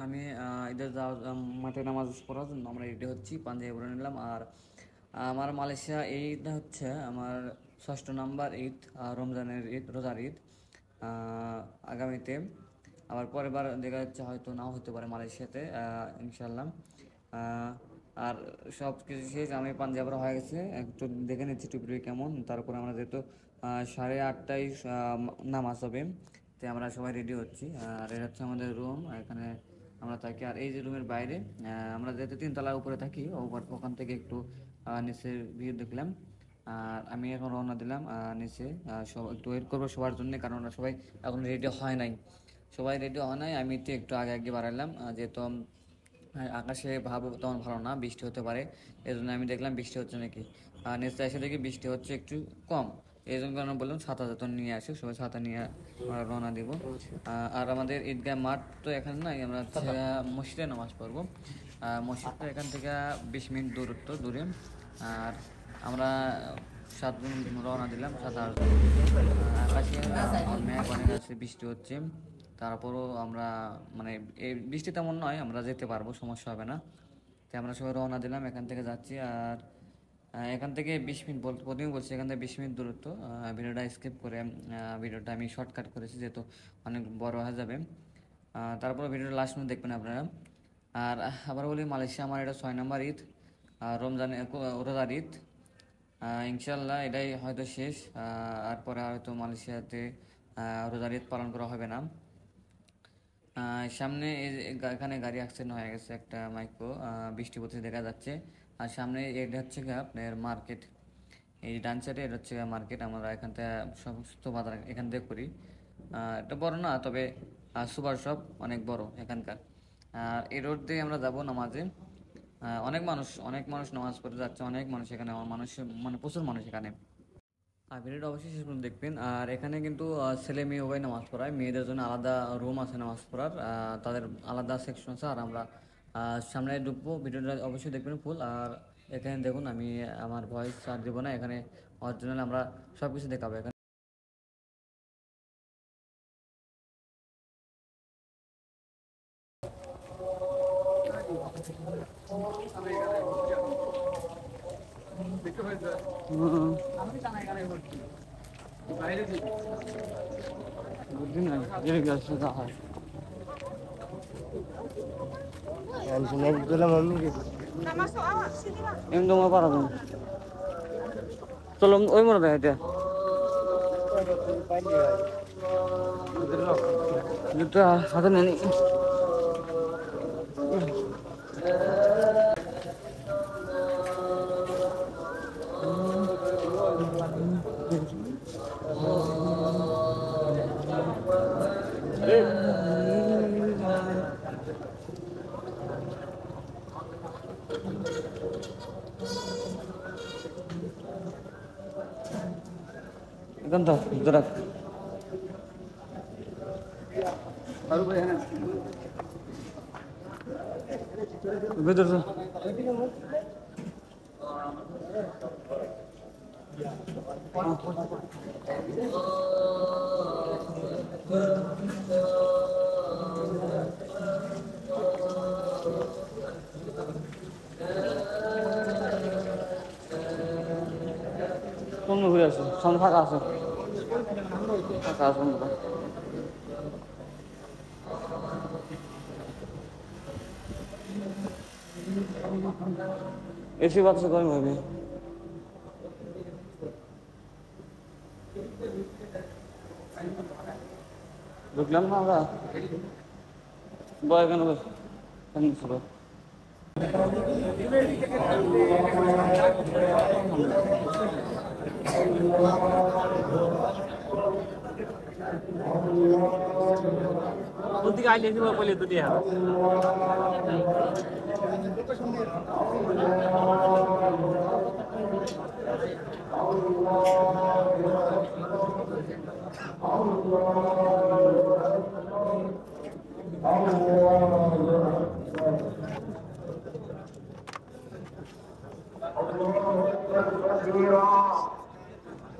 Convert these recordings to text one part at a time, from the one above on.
আমি ঈদের মাঠে নামাজ পড়ার জন্য আমরা রেডি হচ্ছি, পাঞ্জাবি পরে নিলাম। আর আমার মালয়েশিয়া এই ঈদটা হচ্ছে আমার 6ষ্ঠ নাম্বার ঈদ, রমজানের ঈদ, রোজার ঈদ। আগামীতে আবার পরের বার দেখা যাচ্ছে, হয়তো নাও হতে পারে মালয়েশিয়াতে, ইনশাল্লাহ। আর সব কিছু শেষ, আমি পাঞ্জাবি পরা হয়ে গেছে, একটু দেখে নিচ্ছি টুপি কেমন। তারপরে আমরা যেহেতু 8:30টায় নামাজ হবে, তাই আমরা সবাই রেডি হচ্ছি। আর এটা হচ্ছে আমাদের রুম, এখানে আমরা থাকি। আর এই যে রুমের বাইরে, আমরা যেহেতু 3তলার উপরে থাকি, ওখান থেকে একটু নিচের ভিউ দেখলাম। আর আমি এখন রওনা দিলাম নিচে। সব একটু ওয়েট করবো সবার জন্য, কারণ ওরা সবাই এখন রেডি হয় নাই, আমি একটু আগে আগে বাড়ালাম, যেহেতু আকাশে ভাব তেমন ভালো না, বৃষ্টি হতে পারে। এই জন্য আমি দেখলাম বৃষ্টি হচ্ছে নাকি। নিচে এসে দেখি বৃষ্টি হচ্ছে একটু কম। এই জন্য কারণ বললাম ছাতা যাতে নিয়ে আসে, সবাই ছাতা নিয়ে রওনা দিব। আর আমাদের ঈদগাহ মাঠ তো এখানে নাই, আমরা হচ্ছে মসজিদে নামাজ পড়বো। মসজিদটা এখান থেকে 20 মিনিট দূরে। আর আমরা 7 জন রওনা দিলাম, 7-8 জন। আকাশে মেঘ অনেক আছে, বৃষ্টি হচ্ছে। তারপরও আমরা মানে এই বৃষ্টি তেমন নয়, আমরা যেতে পারবো, সমস্যা হবে না। তাই আমরা সবাই রওনা দিলাম, এখান থেকে যাচ্ছি। আর এখান থেকে 20 মিনিট প্রথমে বলছি, এখান থেকে 20 মিনিট দূরত্ব। ভিডিওটা স্কিপ করে ভিডিওটা আমি শর্টকাট করেছি, যেহেতু অনেক বড় হয়ে যাবে। তারপরে ভিডিওটা লাস্ট মধ্যে দেখবেন আপনারা। আর আবার বলি, মালয়েশিয়া আমার এটা 6 নম্বর ঈদ, রমজানে রোজার ঈদ। ইনশাল্লাহ এটাই হয়তো শেষ। আর পরে হয়তো মালয়েশিয়াতে রোজার ঈদ পালন করা হবে না। সামনে এখানে গাড়ি অ্যাক্সিডেন্ট হয়ে গেছে, একটা মাইক্রো, বৃষ্টি পড়তে দেখা যাচ্ছে। আর সামনে এটা হচ্ছে আপনার মার্কেট, এই ডান সাইডে এটা হচ্ছে মার্কেট। আমরা এখান থেকে সমস্ত বাজার এখান থেকে করি। এটা বড় না, তবে সুপার শপ অনেক বড় এখানকার। এই রোড দিয়ে আমরা যাব নামাজে। অনেক মানুষ নামাজ পড়তে যাচ্ছে, অনেক মানুষ এখানে, মানুষ মানে প্রচুর মানুষ এখানে। আর ভিডিওটা অবশ্যই শেষ পর্যন্ত দেখবেন। আর এখানে কিন্তু ছেলে মেয়ে উভয় নামাজ পড়ায়, মেয়েদের জন্য আলাদা রুম আছে নামাজ পড়ার, তাদের আলাদা সেকশন আছে। আর আমরা সামনে ঢুকবো, ভিডিওটা অবশ্যই দেখবেন ফুল। আর এখানে দেখুন, আমি আমার ভয়েস আর দেবো না, এখানে অরিজিনাল আমরা সব কিছু দেখাবো এখানে। চলো ওই মনে দেয় এটা হাতে নেই। এখন তো জোড়া বেদর কোন ঘুরে আসো, সামনে ফাঁকা আছে, ফাঁকা আছে। এসি বাচ্চা কয় ভাবে ঢুকলাম না আমরা, বয় কেন ছিল। কোনদিকে আইলে বলে দুটি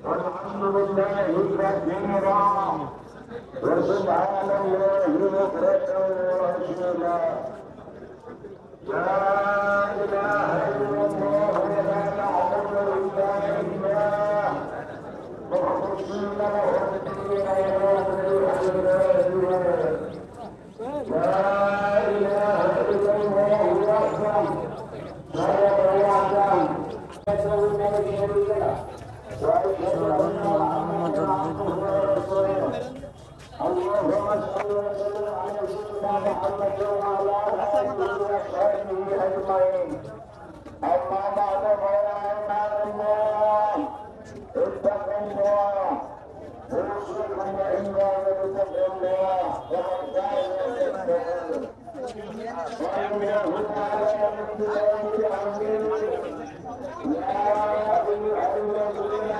والحمد لله وسبحان الله بكرة وأصيلا لا إله إلا الله ولا نعبد إلا إياه مخلصين له الدين لا إله إلا الله وحده لا وحده وأشهد أن محمدا عبده ورسوله اللهم صل وسلم على سيدنا محمد وعلى آله وصحبه أجمعين أما بعد فيا عباد الله اتقوا الله اوصيكم وإياي بتقوى الله ومن كان يتقون وإنه تعالى ابتلاء بأمره يا أيها الذين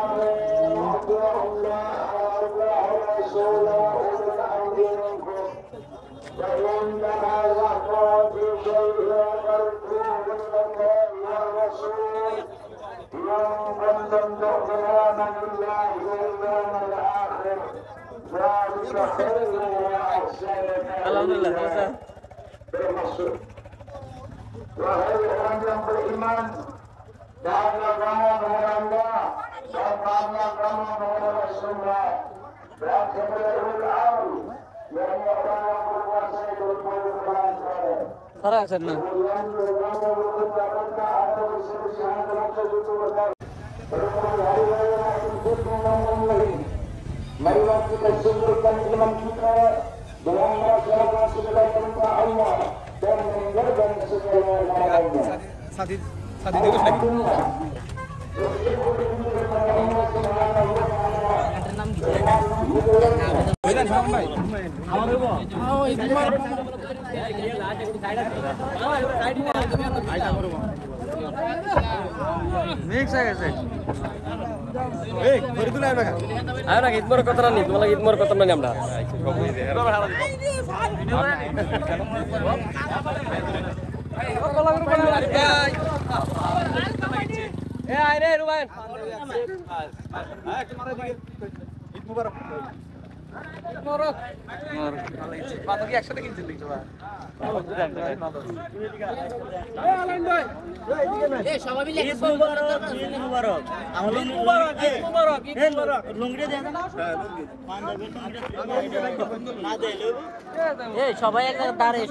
آمنوا اطيعوا الله وأطيعوا الرسول وأولي الأمر منكم فإن تنازعتم في شيء فردوه إلى الله والرسول إن كنتم تؤمنون بالله واليوم الآخر ذلك خير وأحسن تأويلا بالمصير وهي orang beriman dan agama kepada Allah dan agama kepada Rasulullah dan kepada ulul amri yang orang yang berkuasa itu berkuasa Sarah sana. kemudian orang yang berkuasa atau berselisih dalam sesuatu perkara berkuasa hari raya untuk mengambil marilah kita sungguhkan iman kita dengan melaksanakan segala perintah Allah dan meninggalkan segala larangannya. Sadid itu lagi. Ayo nak itmur kotoran nih, malah itmur kotoran nih amda. Ini Ruben. সবাই একটা দাঁড়িয়ে